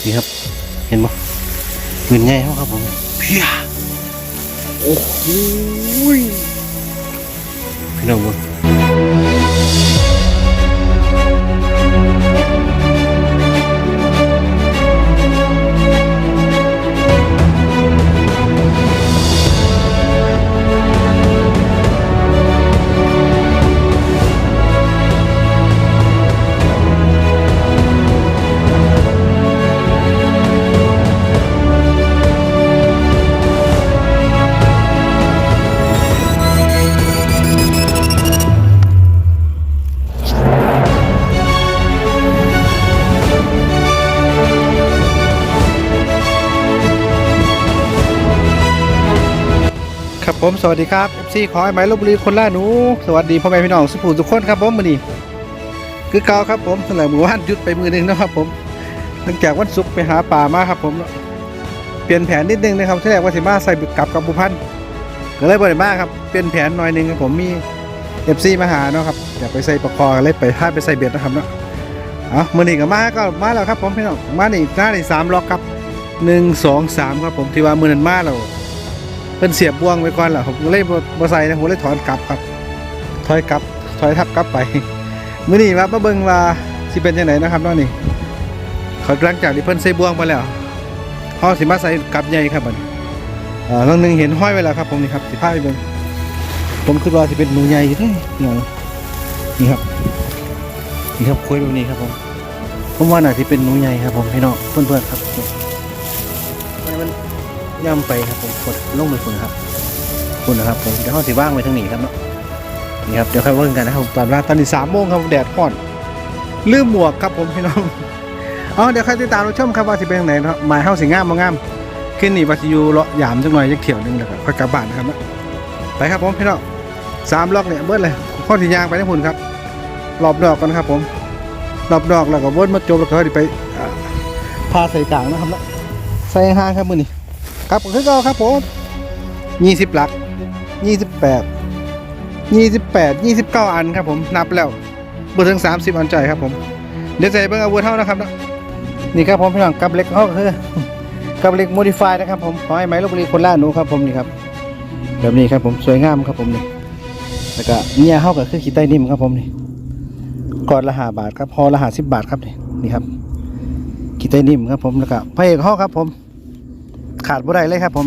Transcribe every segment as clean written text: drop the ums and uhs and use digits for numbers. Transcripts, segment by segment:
นี่ครับเห็นไหมเงินใหญ่เขาครับผมเพียโอ้โหพี่น้องมึงครับผมสวัสดีครับ FC ขอไอ้ไม้ลพบุรีคนล่าหนูสวัสดีพ่อแม่พี่น้องสุภูทุกคนครับผมมื้อนี้คือเก่าครับผมสำหรับหมู่บ้านหยุดไปมือหนึ่งนะครับผมหลังจากวันศุกร์ไปหาป่ามาครับผมเปลี่ยนแผนนิดนึงนะครับที่แรกว่าสิมาใส่กับบุพันก็เลยบ่ได้มาครับเปลี่ยนแผนหน่อยนึงผมมี FC มาหาเนาะครับอยากไปใส่ปลาคอเลยไปพาไปใส่เบ็ดนะครับเนาะมื้อนี้ก็มาแล้วครับผมพี่น้องมานี่หน้านี่3ล็อกครับ1 2 3ครับผมที่ว่ามื้อนั้นมาแล้วเพิ่นเสียบบ่วงไว้ก่อนล่ะผมเลยบ่ใส่นะผมเลยถอนกลับครับถอยทับกลับไปมื้อนี้มาเบิ่งว่าสิเป็นจังไดนะครับเนาะนี่เขาหลังจากที่เพิ่นใส่บ่วงไปแล้วเฮาสิมาใส่กลับใหญ่ครับบัดนี้ลองนึงเห็นห้อยไว้แล้วครับผมนี่ครับสิพาไปเบิ่งผมคิดว่าสิเป็นหนูใหญ่อยู่เด้นี่ครับคุยแบบนี้ครับผมว่าน่าสิเป็นหนูใหญ่ครับผมพี่น้องเพื่อนๆครับมันย่ำไปครับผมกดลงไปฝุ่นครับฝุ่นนะครับผมเดี๋ยวเขาสิว่างไปทางนี้ครับเนาะนี่ครับเดี๋ยวค่อยเบิ่งกันนะครับตอนนี้3 โมงครับแดดร้อนลืมหมวกครับผมพี่น้องเดี๋ยวค่อยติดตามรับชมครับว่าสิเป็นทางไหนเนาะหมายเฮาสิงามบ่งามขึ้นนี่ว่าสิอยู่เลาะยามจักหน่อยจักเที่ยวนึงแล้วก็ค่อยกลับบ้านนะครับเนาะไปครับผมพี่น้อง3 ล็อกเนี่ยเบิดเลยข้อที่ยางไปทางฝุ่นครับรอบดอกกันครับผมรอบดอกแล้วก็วนมาจบแล้วก็ไปพาใส่กลางนะครับเนาะใส่ห้างครับมื้อนี้ครับคือเก่าครับผม20 หลัก28 29 อันครับผมนับแล้วบ่ถึง30 อันใจครับผมเดี๋ยวใส่เบิ่งอาวุธเท่านะครับนะนี่ครับผมพี่น้องกับเล็กเฮาก็คือกับเล็กโมดิฟายนะครับผมขอให้ไม้ลพบุรีคนล่าหนูครับผมนี่ครับแบบนี้ครับผมสวยงามครับผมนี่แล้วก็เนี่ยเฮาก็คือขี้ใต้นิ่มครับผมนี่กอดละ5 บาทครับพอละ50 บาทครับนี่ครับขี้ใต้นิ่มครับผมแล้วก็พระเอกเฮาครับผมขาดบ่ได้เลยครับผม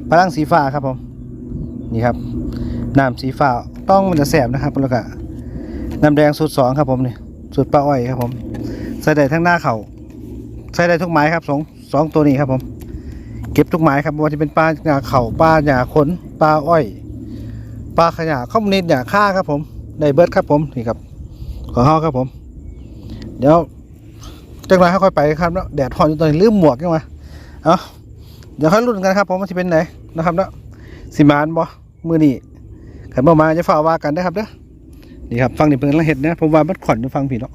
พลังสีฟ้าครับผมนี่ครับน้ำสีฟ้าต้องมันจะแสบนะครับแล้วก็น้ำแดงสูตร2ครับผมนี่สูตรปลาอ้อยครับผมใส่ได้ทั้งหน้าเข่าใส่ได้ทุกไม้ครับสองตัวนี้ครับผมเก็บทุกไม้ครับว่าจะเป็นปลาหญ้าเข่าปลาหญ้าขนปลาอ้อยปลาขยะข้อมนิดหญ้าฆ่าครับผมได้เบิร์ดครับผมนี่ครับของเฮาครับผมเดี๋ยวจังไรค่อยไปครับเนาะแดดร้อนอยู่ตอนนี้ลืมหมวกยังไงเดี๋ยวค่อยลุ้นกันครับผมมันจะเป็นไหนนะครับเนาะสิมานบ่มือนี่ขันบ่มาจะฝ่าว่ากันได้ครับเด้อนี่ครับฟังนี่เพิ่งละเห็ดนะผมว่ามันขวัญอยู่ฟังผิดเนาะ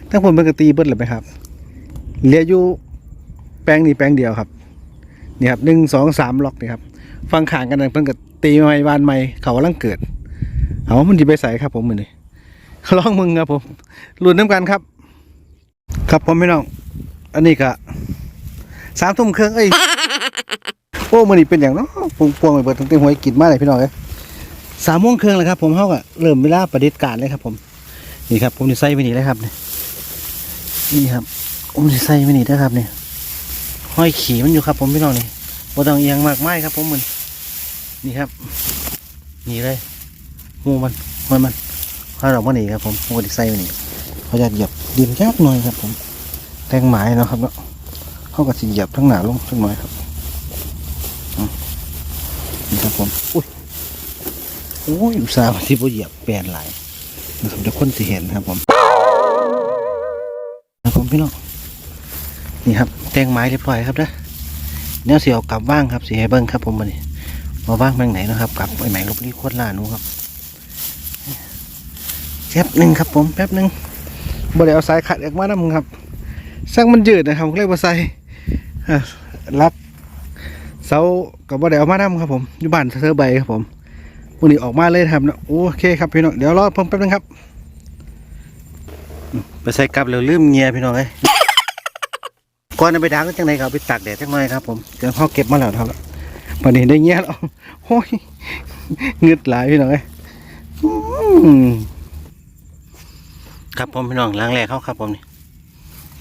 ถ้าผมเป็นกระตีเบิดเลยไหมครับเหลืออยู่แปลงนี่แปลงเดียวครับนี่ครับ1 2 3 ล็อกนี่ครับฟังข่างกันเพิ่งกระตีใหม่บานใหม่เขากำลังเกิดมันจะไปใส่ครับผมมือนี่ลองมึงครับผมลุ้นน้ำกันครับครับผมพี่น้องอันนี้ก็3 ทุ่มครึ่งโอ้มือนี่เป็นอย่างเนาะพวงไปเบิดทั้งเต็มหัวกินมากเลยพี่น้อง3 โมงครึ่งแล้วครับผมเขาก็เริ่มเวลาประดิษฐ์การเลยครับผมนี่ครับผมจะใส่ไปนี่เลยครับนี่ครับผมจะใส่ไปนี่นะครับเนี่ยห้อยขี่มันอยู่ครับผมพี่น้องนี่บ่ต้องเอียงมากไม้ครับผมนี่ครับนี่เลยงูมันถ้าเราไม่หนีครับผมจะใส่ไปนี่เขาจะเหยียบดินยากหน่อยครับผมแทงไม้เนาะครับเนาะเขาก็จะเหยียบทั้งหนาลงทั้งน้อยครับนี่ครับผมอุตส่าห์ที่บ่เหยียบแปลนหลายนะครับเดี๋ยวคนจะเห็นครับผมพี่น้องนี่ครับแตงไม้เรียบร้อยครับนะเนี่ยเสียวกลับว่างครับสีให้เบิ้งครับผมมาเนี่ยมาว่างแมงไหนนะครับกลับไอ้ไหมลพบุรีโคตรล่าหนูครับแป๊บหนึ่งครับผมแป๊บหนึ่งบ่ได้เอาสายขัดออกมานะมึงครับสร้างมันยืดนะครับเลยบ่ใส่รักเสากับบ่ได้เอามานะมึงครับผมอยู่บ้านเธอใบครับผมพวกนี้ออกมาเลยครับนะโอเคครับพี่น้องเดี๋ยวรอผมแป๊บนึงครับไปใส่กลับแล้วลืมเงียพี่น้อง ก่อนจะไปด่างก็จังไรก็เอาไปตากแดดจังหน่อยครับผมเดี๋ยวเขาเก็บมาแล้วครับวันนี้ได้เงี้ยแล้วโอ้ยเงืดหลายพี่น้องเอ้ยครับผมพี่น้องล้างแรกเขาครับผม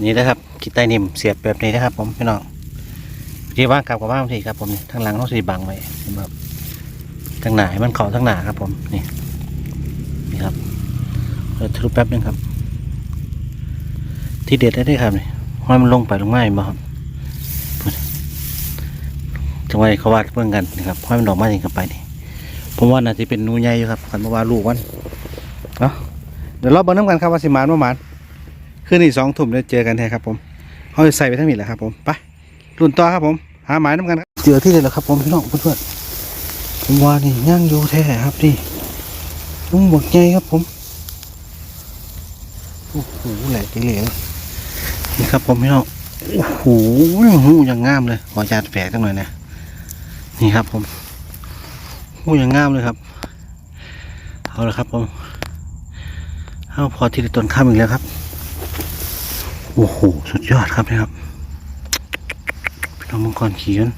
นี่นะครับขีดใต้นิ่มเสียบแบบนี้นะครับผมพี่น้องที่ว่างกลับกับบ้านทีครับผมนี่ทางหลังเขาสีบังไว้แบบทางหนาให้มันเข่าทางหนาครับผมนี่ครับเราทะลุแป๊บนึงครับที่เด็ดได้ครับนี่ห้อยมันลงไปลงง่ายมาครับจังหวะเขาวาดเพื่อนกันนะครับห้อยมันดอกไม้ยิงกันไปนี่ผมว่าน่าจะเป็นนูใหญ่อยู่ครับกันเมื่อวานลูกวันเนาะเดี๋ยวเราเบิ่งน้ำกันครับว่าสิมานประมาณคืนนี้2 ทุ่มจะเจอกันแท้ครับผมเขาจะใส่ไปทั้งหมดแหละครับผมไปรุ่นต่อครับผมหาหมายน้ำกันเจอที่เด็ดแล้วครับผมพี่น้องเพื่อนๆผมว่านี่ย่างอยู่แท้ครับนี่ลุงบวกใหญ่ครับผมโอ้โหแหลกเหลวนี่ครับผมพี่น้องโอ้โหหูยังงามเลยขอจานแฝงสักหน่อยนะนี่ครับผมหูยังงามเลยครับเอาละครับผมเอาพอที่ต้นข้ามอีกแล้วครับโอ้โหสุดยอดครับนะครับพี่น้องมังกรขี่กัน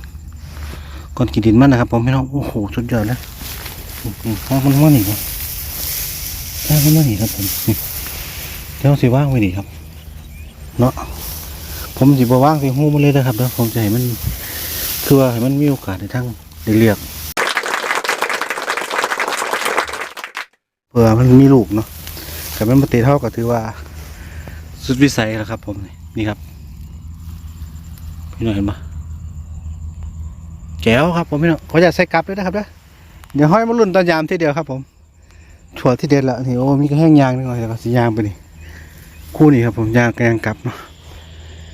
ก่อนขี่ดินมันนะครับผมพี่น้องโอ้โหสุดยอดแล้วข้างมันว่านี่ครับข้างมันว่านี่ครับผมเดี๋ยวสิว่างไว้ดีครับเนาะผมสิบ่ว่างสิหูมันเลยนะครับเดี๋ยวผมจะให้มันคือว่าให้มันมีโอกาสในทั้งได้เลือกเผื่อมันมีลูกเนาะแต่มันมาเตะเท่ากับถือว่าสุดวิสัยแล้วครับผมนี่ครับพี่น้องเห็นปะแก้วครับผมพี่น้องขออยากใส่กลับด้วยนะครับเดี๋ยวห้อยมาลุ่นตอนยามทีเดียวครับผมถั่วที่เด็ดละนี่โอ้มีกระแห้งยางนิดหน่อยแล้วก็สียางไปนี่คู่นี้ครับผมยางกระยางกลับเนาะ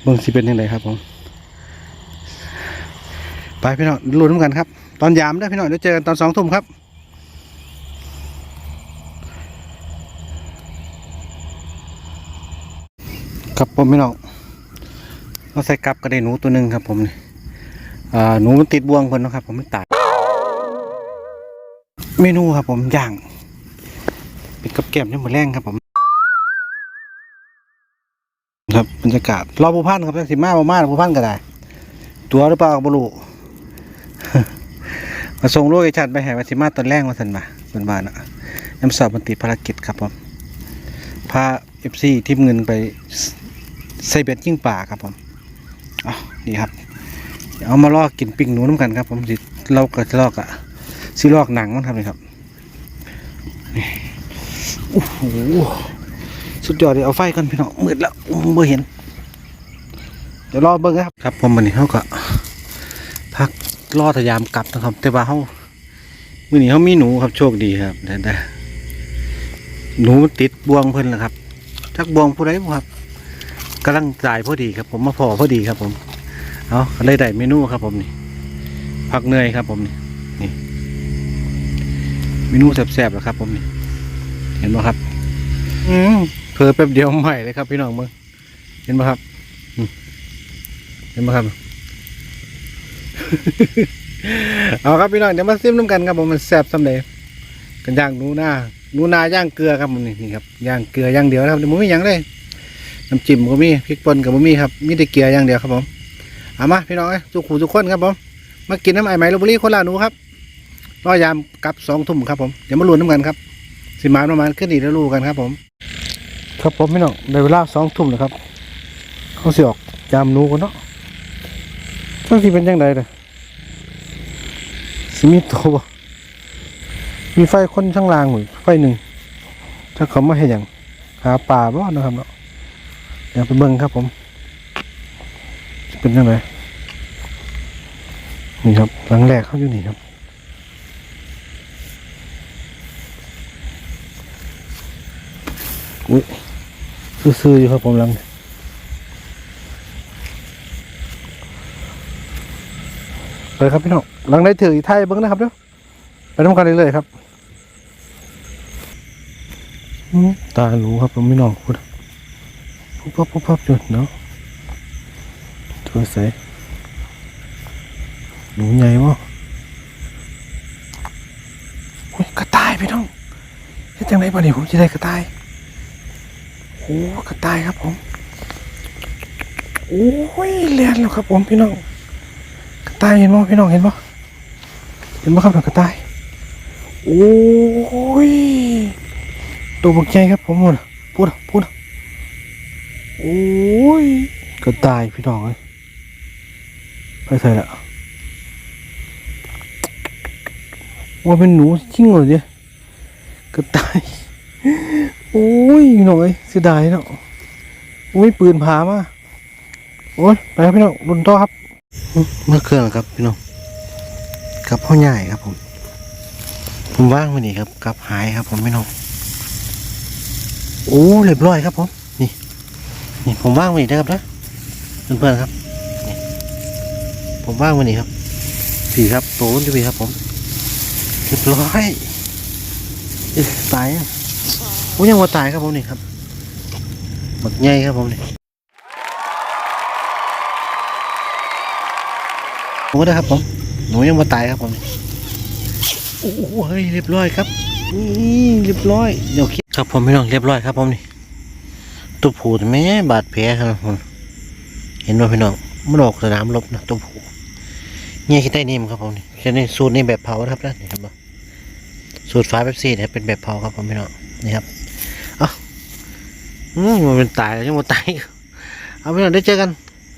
เบิ่งสิเป็นยังไงครับผมไปพี่น้องลุ้นกันครับตอนยามได้พี่น้องเดี๋ยวเจอกันตอน2 ทุ่มครับครับผมพี่น้องเราใส่กลับก็ได้หนูตัวหนึ่งครับผมนี่หนูมันติดบ่วงคนนะครับผมไม่ตายเมนูครับผมย่างเป็นกับแก้มยังหมดแรงครับผมครับบรรยากาศรอผู้พันครับสิมาผู้พันก็ได้ตัวหรือเปล่าบลูมาส่งโลกไอชัดไปแห่วัสิมาตอนแรกมาสันมาเป็นบ้านอ่ะน้ำสอบมันติดภารกิจครับผมพาFCทีมเงินไปใส่เบ็ดยิ่งป่าครับผมอ๋อนี่ครับเอามาลอกกินปิ้งหนูน้ำกันครับผมสิเราก็จะลอกสิลอกหนังมันทำเลยครับโอ้โหสุดยอดเลยเอาไฟกันพี่น้องมืดแล้วเบื่อเห็นเดี๋ยวรอเบิ้งครับผมวันนี้เขาก็พักรอทยามกลับนะครับแต่ว่าเขาวันนี้เขามีหนูครับโชคดีครับได้หนูติดบ่วงเพิ่นแหละครับทักบ่วงผู้ใดบ่ครับกำลังจ่ายพอดีครับผมมาพอดีครับผมเอาเลยได้เมนูครับผมนี่ผักเนยครับผมนี่เมนูแซ่บๆแล้วครับผมนี่เห็นไหมครับเพิ่มแป๊บเดียวใหม่เลยครับพี่น้องมึงเห็นไหมครับเห็นไหมครับ เอาครับพี่น้องเดี๋ยวมาซิมน้ำกันครับผมมันแซ่บสำเร็จกันย่างหนูนาย่างเกลือครับผมนี่ครับย่างเกลือย่างเดียวนะครับเดี๋ยวมึงไม่ยังเลยน้ำจิ้มก็มีพริกป่นกับมึงมีครับมีแต่เกลืออย่างเดียวครับผมเอามาพี่น้องทุกคนครับผมมากินน้ำไอไหมลพบุรีคนละหนูครับรอยามกลับ2 ทุ่มครับผมเดี๋ยวมาลุ้นน้ำกันครับสิมาประมาณขึ้นอีกแล้วรู้กันครับผมครับผมพี่น้องในเวลา2 ทุ่มนะครับเขาสิออกยามหนูกันเนาะต้องที่เป็นยังไงเลยสิมีตัวบ่มีไฟคนช่างล่างหรือไฟหนึ่งถ้าเขาไม่ให้อย่างหาป่าบ่นะครับเนาะเดี๋ยวไปเบิ่งครับผมจะเป็นยังไงนี่ครับหลังแรกเขาอยู่นี่ครับอุ้ยซื่อๆอยู่ครับผมหลังเลยครับพี่น้องหลังได้ถืออีไทยเบิ้งนะครับเด้อไปทำกันเรื่อยๆครับตาหนูครับผมพี่น้องคุณพับจุดเนาะตัวใสหนูใหญ่วะกระต่ายพี่น้องเฮ็ดจังไรบ้างนี่ผมจะได้กระต่ายโอ้กระต่ายครับผม โอ้ยเลียนแล้วครับผมพี่น้องกระต่ายเห็นบ่พี่น้องเห็นบ่ครับกระต่ายโอ้ยตัวบักใหญ่ครับผมพูดโอ้ยกระต่ายพี่น้องเลยไปใส่ละว่าเป็นหนูจริงเหรอเนี่ยกระต่ายโอ้ยพี่น้องเอ้ยเสียดายเนาะโอ้ยปืนผามาโอ้ยไปครับพี่น้องรุนต่อครับเมื่อเครื่องครับพี่น้องกับพ่อใหญ่ครับผมว่างวันนี้ครับกับหายครับผมพี่น้องโอ้เรียบร้อยครับผมนี่ผมว่างวันนี้นะครับนะเพื่อนๆครับนี่ผมว่างวันนี้ครับผีครับโตนจะผีครับผมเรียบร้อยตายอ่ะโอ้ยังว่าตายครับผมนี่ครับหมักใหญ่ครับผมนี่โอ้ได้ครับผมหนูยังว่าตายครับผมโอ้เฮ้ยเรียบร้อยครับนี่เรียบร้อยเดี๋ยวครับผมพี่น้องเรียบร้อยครับผมนี่ตัวผูแม่บาดแผลครับผมเห็นว่าพี่น้องมันออกสนามรบนะตัวผูเนี่ยคิดได้นิ่มครับผมนี่แค่นี้สูตรนี้แบบเผาครับนะนี่ครับสูตรฟ้าเป๊ปซี่เนี่ยเป็นแบบเผาครับผมพี่น้องนี่ครับมันเป็นตายแล้วยังไม่ตายเอาพี่น้องได้เจอกัน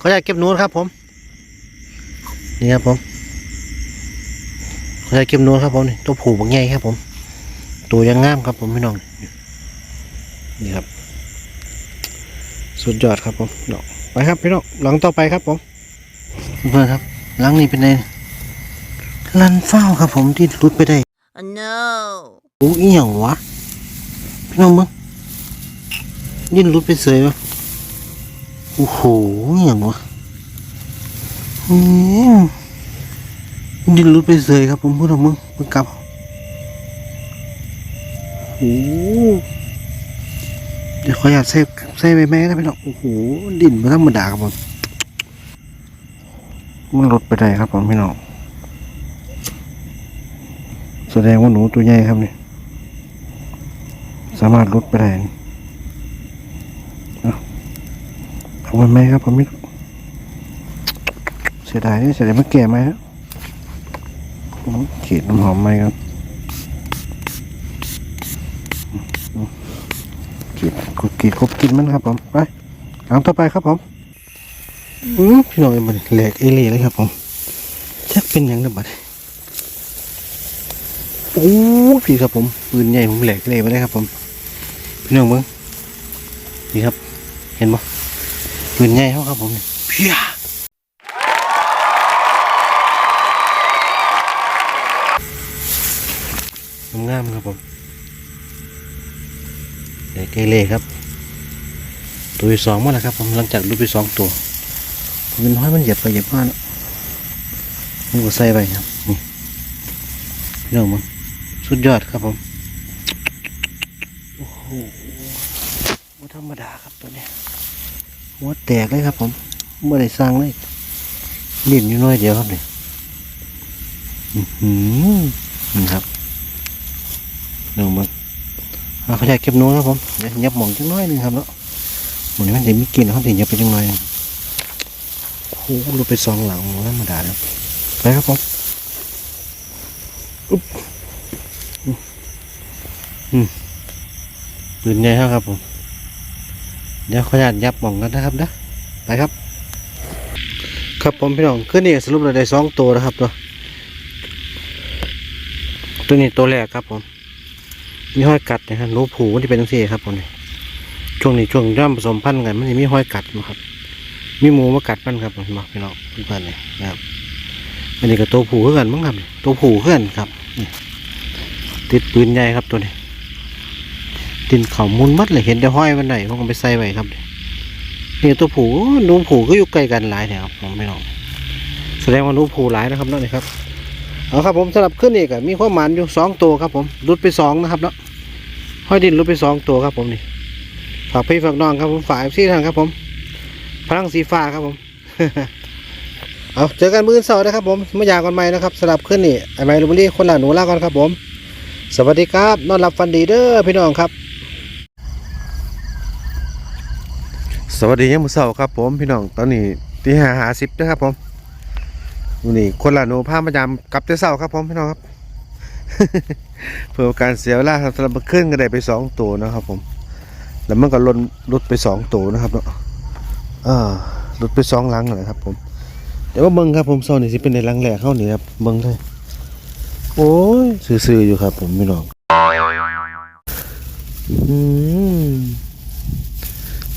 ขออยากเก็บนูนครับผมนี่ครับผมขออยากเก็บนูนครับผมนี่ตัวผูบางใหญ่ครับผมตัวยังงามครับผมพี่น้องนี่ครับสุดยอดครับผมไปครับพี่น้องหลังต่อไปครับผมเพื่อนครับหลังนี้เป็นไงลันเฝ้าครับผมที่รุดไปได้ no โอ้ยอย่างวะพี่น้องมึงยินรุดไปเสยวะโอ้โหอย่างวะยินรุดไปเสยครับผมพูดถึงมึงกลับโอ้เดี๋ยวขออยากใส่ใบไม้นะพี่น้องโอ้โหดินมันธรรมดาครับผมมันหลุดไปได้ครับผมพี่น้องแสดงว่าหนูตัวใหญ่ครับนี่สามารถหลุดไปได้เอาใบไม้ครับผมพี่น้องเสียดายนี่เสียดายมันแก่ไหมครับขีดน้ำหอมไหมครับขีดครบกินมันครับผมไปหลังต่อไปครับผมพี่น้องมันแหลกเอเล่เลยครับผมจะเป็นยังไงบ้างโอ้พี่ครับผมปืนใหญ่ผมแหลกเลยไปเลยครับผมพี่น้องมึงนี่ครับเห็นปะปืนใหญ่เขาครับผมเพี้ยงามครับผมแหลกเอเล่ครับตัวที่สองมาแล้วครับผมหลังจากดูไปสองตัวมันห้อยมันเหยียบไปเหยียบมามันก็ใส่ไปครับนี่พี่น้องมึงสุดยอดครับผมโอ้โหไม่ธรรมดาครับตัวนี้หัวแตกเลยครับผมไม่ได้สร้างเลยดิ่นอยู่น้อยเดียวครับนี่นี่ครับน้องมึงเขาอยากเก็บนู้นครับผมยับหม่องจังน้อยนึงครับเนาะหมุนมันจะมีกินเขาถึงยับไปจังน้อยโอ้โหรูไปสองหลังไม่ธรรมดาครับไปครับผมปืนใหญ่ครับผมเดี๋ยวขออนุญาตยับหม่องกันนะครับนะไปครับครับผมพี่น้องขึ้นนี่สรุปเราได้สองตัวนะครับตัวนี้ตัวแรกครับผมมีห้อยกัดนะครับรูผูมันจะเป็นตั้งสี่ครับผมช่วงนี้ช่วงย่อมผสมพันธุ์กันมันจะมีห้อยกัดนะครับมีหมูมากัดมันครับผมพี่น้องเพื่อนเลยนะครับอันนี้ก็ตัวผูขึ้นกันมั้งครับตัวผูขึ้นครับติดปืนใหญ่ครับตัวนี้ตินเขามุนมัดเลยเห็นแต่ห้อยวันไหนผมก็ไปใส่ไว้ครับนี่ตัวผูหนูผูก็อยู่ใกล้กันหลายแถวผมไม่น้องแสดงว่าหนูผูหลายนะครับนั่นนี่ครับเอาครับผมสำหรับขึ้นอีกมีความหมายอยู่สองตัวครับผมรุดไปสองนะครับเนาะห้อยดินรุดไปสองตัวครับผมนี่ฝากพี่ฝากน้องครับผมฝากซี่ทางครับผมพลังสีฟ้าครับผม เอาเจอกันมื้อเสาร์นะครับผมเมื่อยาก่อนใหม่นะครับสำหรับขึ้นนี่ไอ้ไม้ลูกนี่คนละหนูลาก่อนครับผมสวัสดีครับนอนหลับฝันดีเด้อพี่น้องครับ สวัสดียามมื้อเช้าครับผมพี่น้องตอนนี้ตี5:50นะครับผมวันนี้คนละโนพามายามกลับแต่เช้าครับผมพี่น้องครับ เพื่อการเสียเวลาครับสำหรับขึ้นก็ได้ไป2ตัวนะครับผมแล้วมันก็ลดไป2ตัวนะครับเนาะลดไป2ลังเลยครับผมเดี๋ยวว่าเบิ่งครับผมเช้านี่สิเป็นในลังแรกเข้านี่ครับเบิ่งเลยโอ้ยซื่อๆอยู่ครับผมพี่น้อง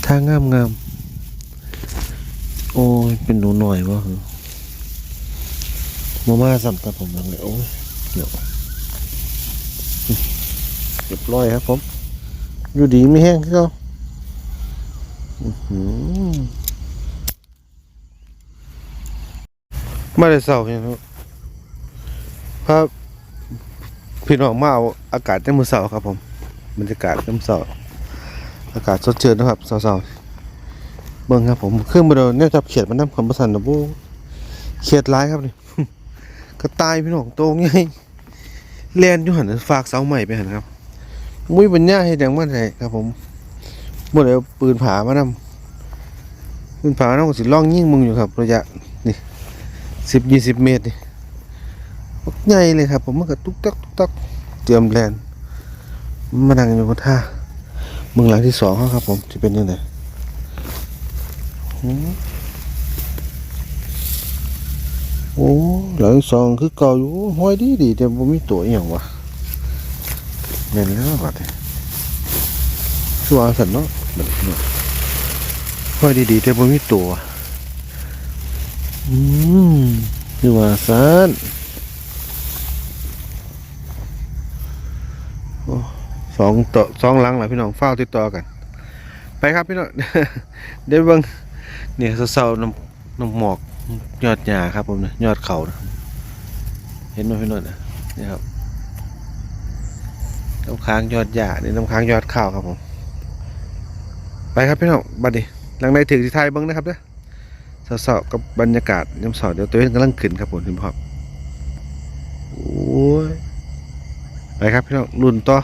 ทางงามโอ้ยเป็นหนูหน่อยวะมาสัมตาผมยังไงโอ้ยเดี๋ยวเรียบร้อยครับผมอยู่ดีไม่แห้งที่เขาไม่ได้เศร้าเห็นครับพระพี่น้องมาเอาอากาศในมือเสาครับผมบรรยากาศในมือเสาอากาศสดชื่นนะครับเสาเบิ่งครับผมเครื่องมือเราเนี่ยจับเขียดมันน้ำคำประสันนะบูเขียดร้ายครับนี่ ก็ตายพี่น้องโตงไงเลียนอยู่หันฝากเสาใหม่ไปหันครับมุ้ยปัญญาให้ดังมันไงครับผมเมื่อไรปืนผามานำปืนผาน้องสิล่องยิ่งมึงอยู่ครับระยะนี่10-20 เมตรนี่ใหญ่เลยครับผมมันก็ตุ๊กตักเตรียมแลนมานั่งอยู่บนท่ามึงหลังที่2ครับผมจะเป็นยังไงโอ้หลังที่2คือเก่าอยู่ห้อยดีแต่บ่มีตัวอย่างวะแม่นแล้วบัดนี้ชัวร์สันเนาะแบบนี้ห้อยดีแต่บ่มีตัวนี่ว่าสัน2 หลังแหละพี่น้องเฝ้าติดต่อกันไปครับพี่น้อง เดี๋ยวเบิ่งเนี่ยเศร้าๆน้ำหมอกยอดหญ้าครับผมเนี่ยยอดเขานะเห็นไหมพี่น้องนี่ครับน้ำค้างยอดหญ้านี่น้ำค้างยอดข้าวครับผมไปครับพี่น้องบัดนี้หลังในถึงที่ไทยเบิ่งนะครับเด้อเศร้าๆกับบรรยากาศยามเช้าเดี๋ยวตัวเองกำลังขึ้นครับผมพี่ครับโอ้ยไปครับพี่น้องรุ่นต่อ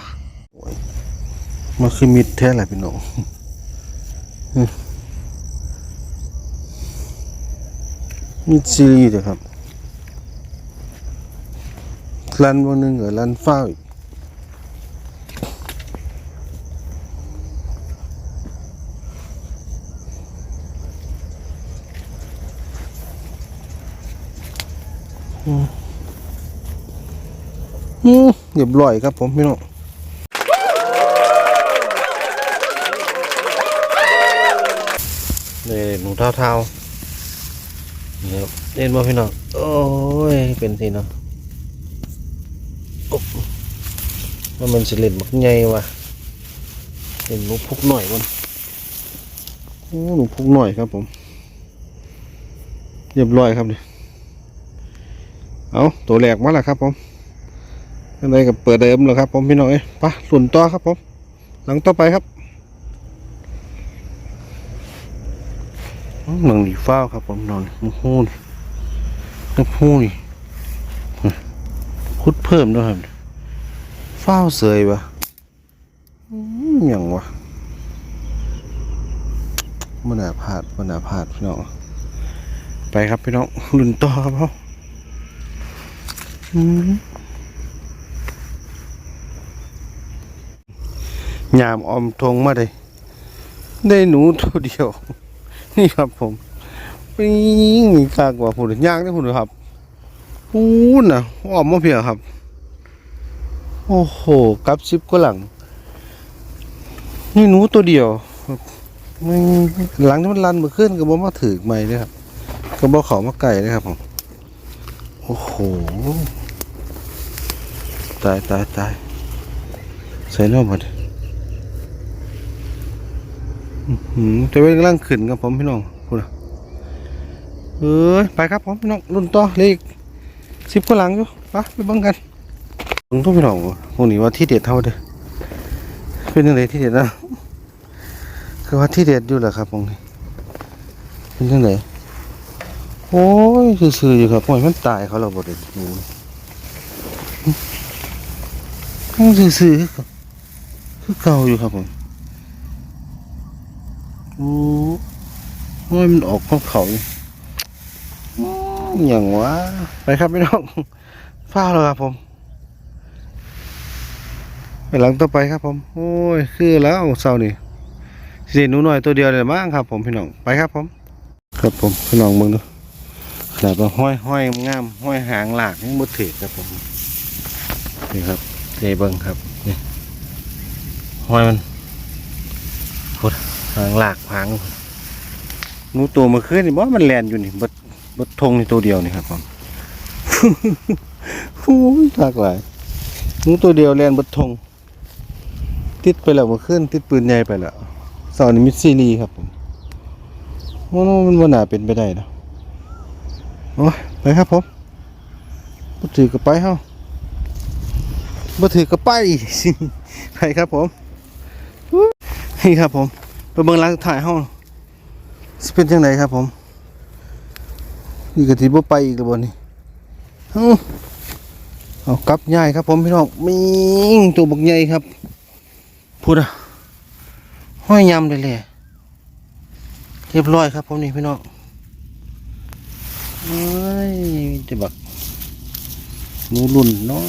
มันคือมิดแท้แหละพี่น้องมิดซีรีส์ครับลันวันหนึ่งกับลันฟ้าอีกเรียบร้อยครับผมพี่น้องนี่หนูเท้าเนี่ยเล่นบ่พี่น้องโอ้ยเป็นสิเนาะมันสิเล่นบักใหญ่ว่ะเล่นหนูพุกหน่อยมันโอ้หนูพุกหน่อยครับผมเรียบร้อยครับนี่เอาตัวแหลกมาแล้วครับผมอะไรกับเปิดเดิมแล้วครับผมพี่น้องไปหลุนต่อครับผมหลังต่อไปครับหนังหลีฟ้าครับผมนอนหูนี่น้ำหูนี่คุดเพิ่มด้วยครับฟ้าเสยวะอย่างวะมันอาพาดพี่น้องไปครับพี่น้องหลุนต่อครับเขายามอมทงมาได้หนูตัวเดียวนี่ครับผมปิ้งกากว่าผุดย่างได้ผุดครับพูนนะออมมาเพียครับโอ้โหกับ10 กว่าหลังนี่หนูตัวเดียวหลังที่มันรันมาขึ้นก็บ่มาถือไม้เลยครับก็บ่เขามาไก่เลยครับผมโอ้โหตายใส่น้ำหมดจะเป็นกำลังขึ้นครับผมพี่น้องพูดไปครับผมพี่น้องรุ่นต่อเลข10 กว่าหลังอยู่ไปเบิ่งกันลุงทุกพี่น้องพวกนี้ว่าที่เด็ดเท่าเด้อเป็นยังไงที่เด็ดนะคือว่าที่เด็ดอยู่แหละครับพวกนี้เป็นยังไงโอ้ยซื่อๆอยู่ครับปล่อยมันตายเขาเราบ่ได้ดูซื่อๆคือเก่าอยู่ครับผม โอ้ยมันออกของเขาอย่างวะไปครับพี่น้องฟ้าเลยครับผมไปหลังต่อไปครับผมโอ้ยคือแล้วเสานี่สิหนูหน่อยตัวเดียวเลยมั้งครับผมพี่น้องไปครับผมครับผมพี่น้องมึงดูขนาดว่าห้อยงามห้อยหางหลากยังบ่ถือครับผมนี่ครับเจเบิ้งครับนี่ห้อยมันพุดหางหลากหางหนูตัวมาขึ้นนี่บ่มันแลนอยู่นี่บดทงนี่ตัวเดียวนี่ครับผมโอ้ยหลากหลายหนูตัวเดียวแลนบดทงติดไปแล้วมาขึ้นติดปืนใหญ่ไปแล้วเสานี่มิดซีรีครับผมโอ้มันว่าน่าเป็นไปได้นะโอ้ยไปครับผมบ่ถือกระไปเฮาบ่ถือกระไป ไปครับผมนี่ครับผมไปเบิ่งหลังถ่ายเฮาสิเป็นจังไดครับผมนี่ก็สิบ่ไปอีกแล้วบ่นี่เอากลับง่ายครับผมพี่น้องมิงตัวบักใหญ่ครับพูดอ่ะห้อยยำเลยแหละเรียบร้อยครับผมนี่พี่น้องเอ้ยจะบักหนูรุ่นเนาะ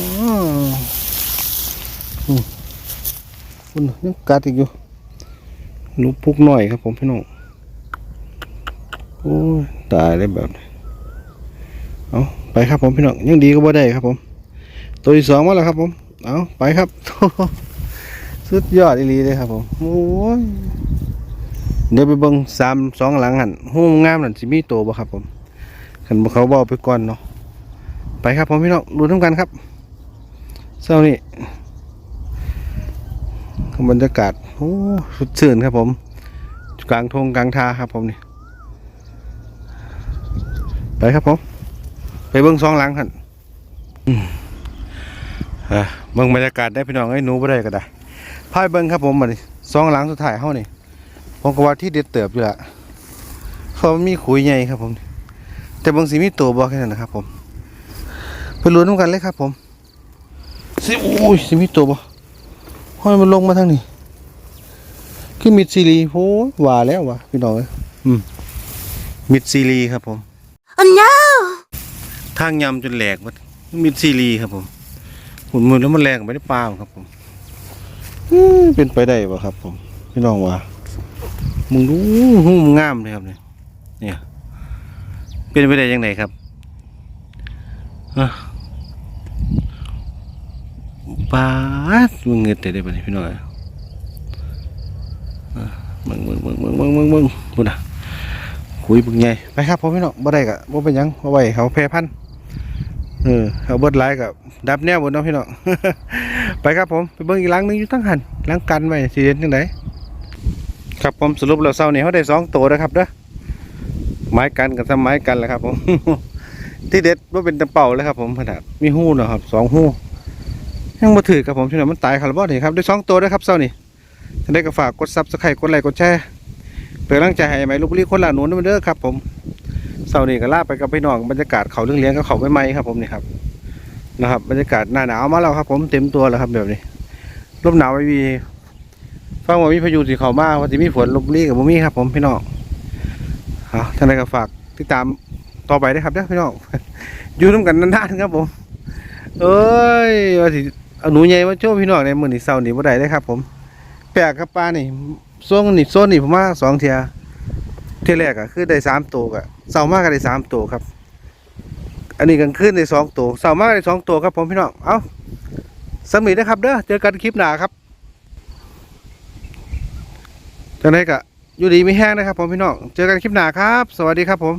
คุณยังกัดอีกอยู่หนูพุกหน่อยครับผมพี่น้องโอ้ยตายเลยแบบนี้เอาไปครับผมพี่น้องยังดีก็บ่ได้ครับผมตัวที่สองมาแล้วครับผมเอาไปครับ สุดยอดอีหลีเลยครับผมโอ้ยเดี๋ยวไปเบิ่งสองหลังหันห้องงามนั่นสิมีโตบ่ครับผมขันบ่เขาบอกไปก่อนเนาะไปครับผมพี่น้องดูทั้งกันครับเช้านี้บรรยากาศโอ้สุดชื่นครับผมกลางทงกลางทาครับผมนี่ไปครับผมไปเบิ่งสองหลังหันเบิ่งบรรยากาศได้พี่น้องไอ้หนูบ่ได้ก็ได้พายเบิ่งครับผมมาดิสองหลังสุดท้ายเฮานี่ผมก็ว่าที่เด็ดเติบอยู่ละเขามีขุยใหญ่ครับผมแต่บางสีมีตัวบ่แค่นั้นนะครับผมไปลุ้นน้ำกันเลยครับผมสิโอ้ยสิมีตัวบ่ห้อยมันลงมาทางนี้คือมิดซีรีโอ้ว่าแล้วว่ะพี่น้องมิดซีรีครับผมอันยาวทางยำจนแหลกมันมิดซีรีครับผมหุ่นมือแล้วมันแรงไปได้ปลาครับผมเป็นไปได้ป่ะครับผมพี่น้องว่ามึงดูหูมงามเลยครับเนี่ยเป็นไปได้ยังไงครับปลามึงเงินแต่ได้ปะเนี่ยพี่น้องมึงพูดนะคุยบึงไงไปครับผมพี่น้องบ่ได้กะบ่เป็นยังบ่ไหวเขาแพ้พันเขาเบิดไล่กับดับแนวบนน้องพี่น้อง ไปครับผมไปเบิ่งอีกหลังนึงอยู่ตั้งหันหลังกันไว้สิเด่นจังไดครับผมสรุปแล้วเช้านี้เขาได้2ตัวนะครับเด้อไม้กันกับไม้กันแหละครับผม ที่เด็ดว่าเป็นตะเป่าเลยครับผมขนาดมีหู้นะครับ2หู้ยังมาถือครับผมที่ไหนมันตายคาร์บอนนี่ครับได้2ตัวด้วยครับเช้านี้ท่านได้ก็ฝากกดซับสไครต์กดไลค์กดแชร์เป็นกำลังใจให้ไหมลูกบุรีคนละหนุนด้วยเด้อครับผมเช้านี้ก็ลาไปกับพี่น้องบรรยากาศเขาเลี้ยงก็เขาไม่ไหมครับผมนี่ครับนะครับบรรยากาศหน้าหนาวมาแล้วครับผมเต็มตัวแล้วครับแบบนี้ลมหนาวไม่มีฟังว่ามีพายุสีเขามากว่าจะมีฝนลมรีกับบุมีครับผมพี่น้องท่านใดก็ฝากติดตามต่อไปได้ครับเด้อพี่น้อง อยู่ร่วมกันนานๆครับผมเอ้ยว่าสิเอาหนูใหญ่มาโชว์พี่น้องในมือนี่เสาร์นี่บ่ได้ได้ครับผมแปลกครับปลานี่โซนนี่ผมว่า2 เทียแรกอะคือได้3 ตัวกะเสาร์มากก็ได้3 ตัวครับอันนี้กลางคืนได้2 ตัวเสาร์มากได้2 ตัวครับผมพี่น้องเอาสำหรับนะครับเด้อเจอกันคลิปหน้าครับจังได๋ก็อยู่ดีไม่แห้งนะครับผมพี่น้องเจอกันคลิปหน้าครับสวัสดีครับผม